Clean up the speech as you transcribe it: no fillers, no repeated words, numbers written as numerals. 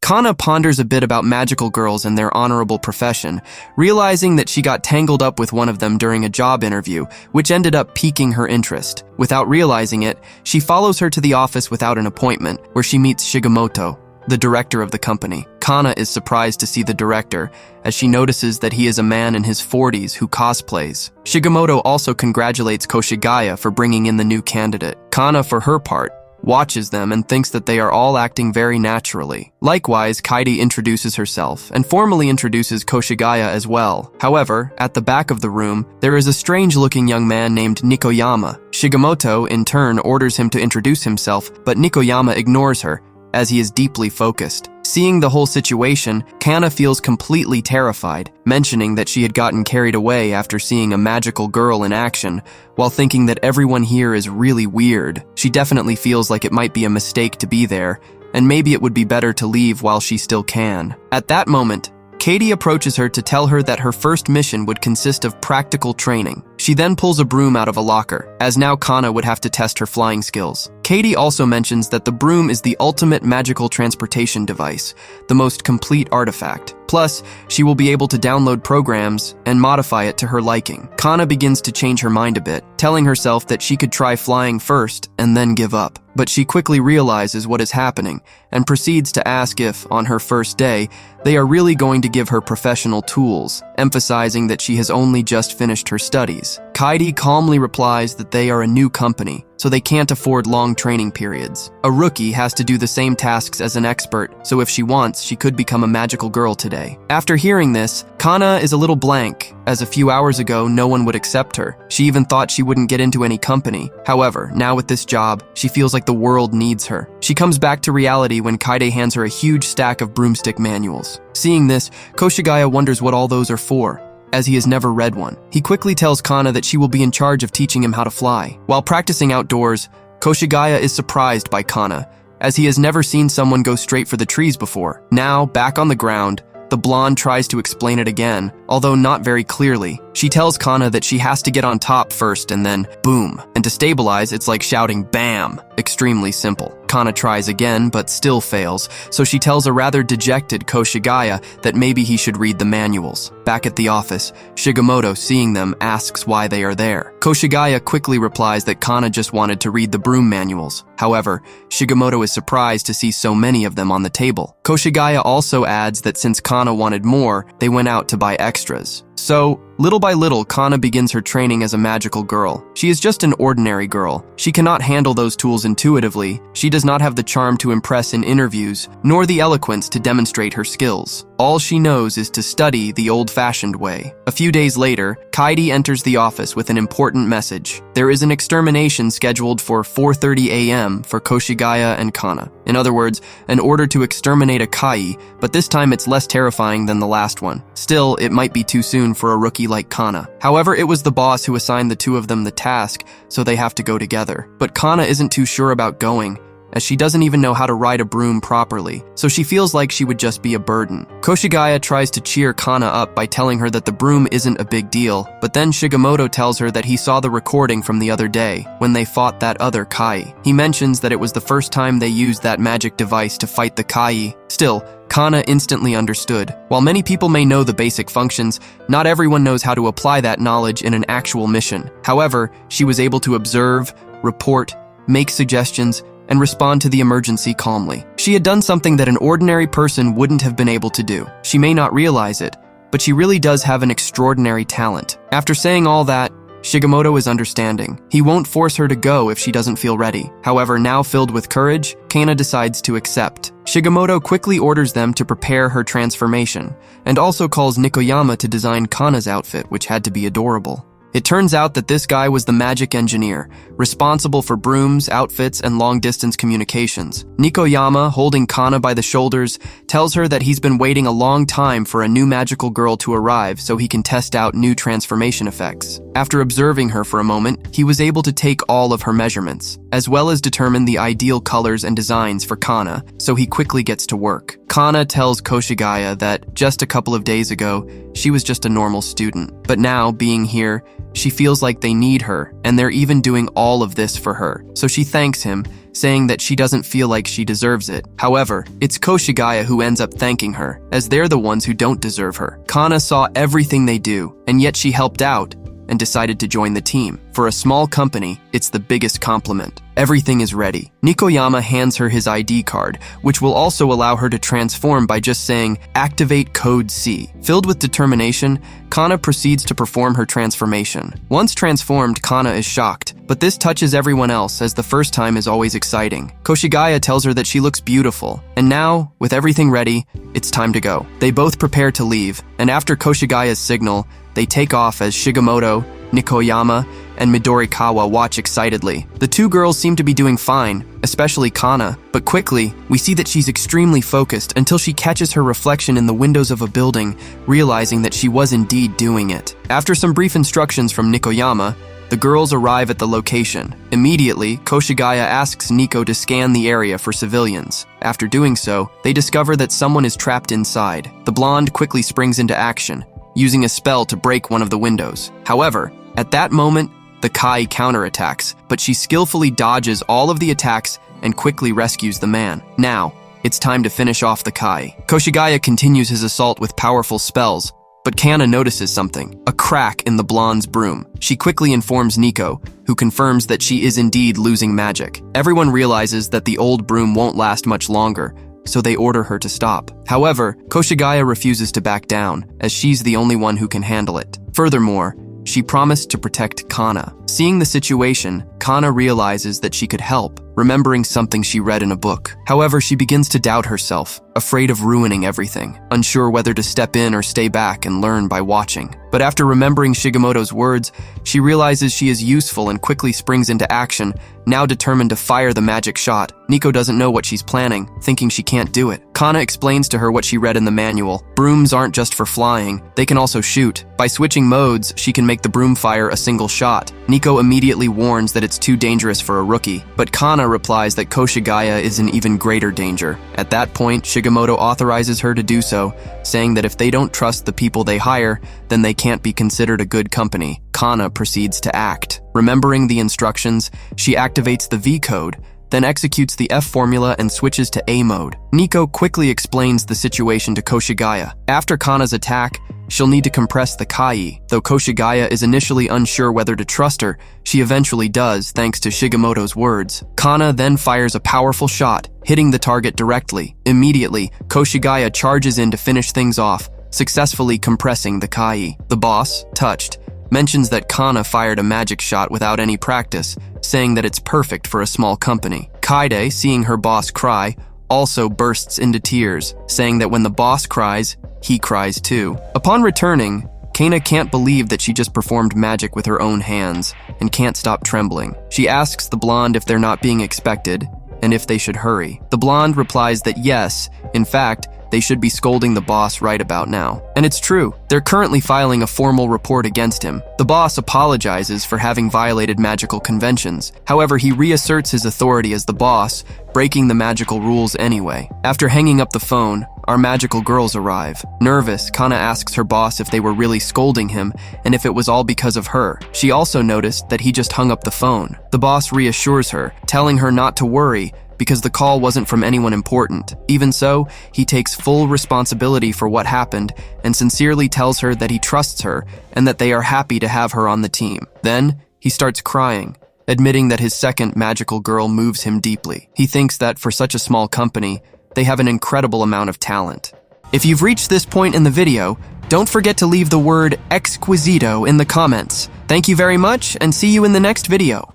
Kana ponders a bit about magical girls and their honorable profession, realizing that she got tangled up with one of them during a job interview, which ended up piquing her interest. Without realizing it, she follows her to the office without an appointment, where she meets Shigemoto, the director of the company. Kana is surprised to see the director, as she notices that he is a man in his 40s who cosplays. Shigemoto also congratulates Koshigaya for bringing in the new candidate. Kana, for her part, watches them and thinks that they are all acting very naturally. Likewise, Kaidi introduces herself and formally introduces Koshigaya as well. However, at the back of the room, there is a strange-looking young man named Nikoyama. Shigemoto, in turn, orders him to introduce himself, but Nikoyama ignores her, as he is deeply focused. Seeing the whole situation, Kana feels completely terrified, mentioning that she had gotten carried away after seeing a magical girl in action, while thinking that everyone here is really weird. She definitely feels like it might be a mistake to be there, and maybe it would be better to leave while she still can. At that moment, Katie approaches her to tell her that her first mission would consist of practical training. She then pulls a broom out of a locker, as now Kana would have to test her flying skills. Katie also mentions that the broom is the ultimate magical transportation device, the most complete artifact. Plus, she will be able to download programs and modify it to her liking. Kana begins to change her mind a bit, telling herself that she could try flying first and then give up. But she quickly realizes what is happening and proceeds to ask if, on her first day, they are really going to give her professional tools, emphasizing that she has only just finished her studies. Kaidi calmly replies that they are a new company, so they can't afford long training periods. A rookie has to do the same tasks as an expert, so if she wants, she could become a magical girl today. After hearing this, Kana is a little blank, as a few hours ago no one would accept her. She even thought she wouldn't get into any company. However, now with this job, she feels like the world needs her. She comes back to reality when Kaide hands her a huge stack of broomstick manuals. Seeing this, Koshigaya wonders what all those are for, as he has never read one. He quickly tells Kana that she will be in charge of teaching him how to fly. While practicing outdoors, Koshigaya is surprised by Kana, as he has never seen someone go straight for the trees before. Now, back on the ground, the blonde tries to explain it again, although not very clearly. She tells Kana that she has to get on top first and then boom. And to stabilize, it's like shouting BAM! Extremely simple. Kana tries again, but still fails, so she tells a rather dejected Koshigaya that maybe he should read the manuals. Back at the office, Shigemoto, seeing them, asks why they are there. Koshigaya quickly replies that Kana just wanted to read the broom manuals. However, Shigemoto is surprised to see so many of them on the table. Koshigaya also adds that since Kana wanted more, they went out to buy extras. So, little by little, Kana begins her training as a magical girl. She is just an ordinary girl. She cannot handle those tools intuitively. She does not have the charm to impress in interviews, nor the eloquence to demonstrate her skills. All she knows is to study the old-fashioned way. A few days later, Kaidi enters the office with an important message. There is an extermination scheduled for 4:30 a.m. for Koshigaya and Kana. In other words, an order to exterminate a Kai, but this time it's less terrifying than the last one. Still, it might be too soon for a rookie like Kana. However, it was the boss who assigned the two of them the task, so they have to go together. But Kana isn't too sure about going, as she doesn't even know how to ride a broom properly, so she feels like she would just be a burden. Koshigaya tries to cheer Kana up by telling her that the broom isn't a big deal, but then Shigemoto tells her that he saw the recording from the other day, when they fought that other Kai. He mentions that it was the first time they used that magic device to fight the Kai. Still, Kana instantly understood. While many people may know the basic functions, not everyone knows how to apply that knowledge in an actual mission. However, she was able to observe, report, make suggestions, and respond to the emergency calmly. She had done something that an ordinary person wouldn't have been able to do. She may not realize it, but she really does have an extraordinary talent. After saying all that, Shigemoto is understanding. He won't force her to go if she doesn't feel ready. However, now filled with courage, Kana decides to accept. Shigemoto quickly orders them to prepare her transformation, and also calls Nikoyama to design Kana's outfit, which had to be adorable. It turns out that this guy was the magic engineer, responsible for brooms, outfits, and long-distance communications. Nikoyama, holding Kana by the shoulders, tells her that he's been waiting a long time for a new magical girl to arrive so he can test out new transformation effects. After observing her for a moment, he was able to take all of her measurements, as well as determine the ideal colors and designs for Kana, so he quickly gets to work. Kana tells Koshigaya that just a couple of days ago, she was just a normal student. But now, being here, she feels like they need her, and they're even doing all of this for her. So she thanks him, saying that she doesn't feel like she deserves it. However, it's Koshigaya who ends up thanking her, as they're the ones who don't deserve her. Kana saw everything they do, and yet she helped out and decided to join the team. For a small company, it's the biggest compliment. Everything is ready. Nikoyama hands her his ID card, which will also allow her to transform by just saying, "Activate Code C." Filled with determination, Kana proceeds to perform her transformation. Once transformed, Kana is shocked, but this touches everyone else, as the first time is always exciting. Koshigaya tells her that she looks beautiful, and now, with everything ready, it's time to go. They both prepare to leave, and after Koshigaya's signal, they take off as Shigemoto, Nikoyama, and Midorikawa watch excitedly. The two girls seem to be doing fine, especially Kana, but quickly, we see that she's extremely focused until she catches her reflection in the windows of a building, realizing that she was indeed doing it. After some brief instructions from Nikoyama, the girls arrive at the location. Immediately, Koshigaya asks Nico to scan the area for civilians. After doing so, they discover that someone is trapped inside. The blonde quickly springs into action, using a spell to break one of the windows. However, at that moment, the Kai counterattacks, but she skillfully dodges all of the attacks and quickly rescues the man. Now, it's time to finish off the Kai. Koshigaya continues his assault with powerful spells, but Kana notices something, a crack in the blonde's broom. She quickly informs Nico, who confirms that she is indeed losing magic. Everyone realizes that the old broom won't last much longer, so they order her to stop. However, Koshigaya refuses to back down, as she's the only one who can handle it. Furthermore, she promised to protect Kana. Seeing the situation, Kana realizes that she could help, remembering something she read in a book. However, she begins to doubt herself, afraid of ruining everything, unsure whether to step in or stay back and learn by watching. But after remembering Shigemoto's words, she realizes she is useful and quickly springs into action, now determined to fire the magic shot. Nico doesn't know what she's planning, thinking she can't do it. Kana explains to her what she read in the manual. Brooms aren't just for flying, they can also shoot. By switching modes, she can make the broom fire a single shot. Nico immediately warns that it's too dangerous for a rookie, but Kana replies that Koshigaya is in even greater danger. At that point, Shigemoto authorizes her to do so, saying that if they don't trust the people they hire, then they can't be considered a good company. Kana proceeds to act. Remembering the instructions, she activates the V code, then executes the F formula and switches to A mode. Nico quickly explains the situation to Koshigaya. After Kana's attack, she'll need to compress the Kai. Though Koshigaya is initially unsure whether to trust her, she eventually does thanks to Shigemoto's words. Kana then fires a powerful shot, hitting the target directly. Immediately, Koshigaya charges in to finish things off, successfully compressing the Kai. The boss, touched, mentions that Kana fired a magic shot without any practice, saying that it's perfect for a small company. Kaide, seeing her boss cry, also bursts into tears, saying that when the boss cries, he cries too. Upon returning, Kana can't believe that she just performed magic with her own hands and can't stop trembling. She asks the blonde if they're not being expected and if they should hurry. The blonde replies that yes, in fact, they should be scolding the boss right about now. And it's true, they're currently filing a formal report against him. The boss apologizes for having violated magical conventions. However, he reasserts his authority as the boss, breaking the magical rules anyway. After hanging up the phone, our magical girls arrive. Nervous, Kana asks her boss if they were really scolding him and if it was all because of her. She also noticed that he just hung up the phone. The boss reassures her, telling her not to worry because the call wasn't from anyone important. Even so, he takes full responsibility for what happened and sincerely tells her that he trusts her and that they are happy to have her on the team. Then, he starts crying, admitting that his second magical girl moves him deeply. He thinks that for such a small company, they have an incredible amount of talent. If you've reached this point in the video, don't forget to leave the word exquisito in the comments. Thank you very much and see you in the next video.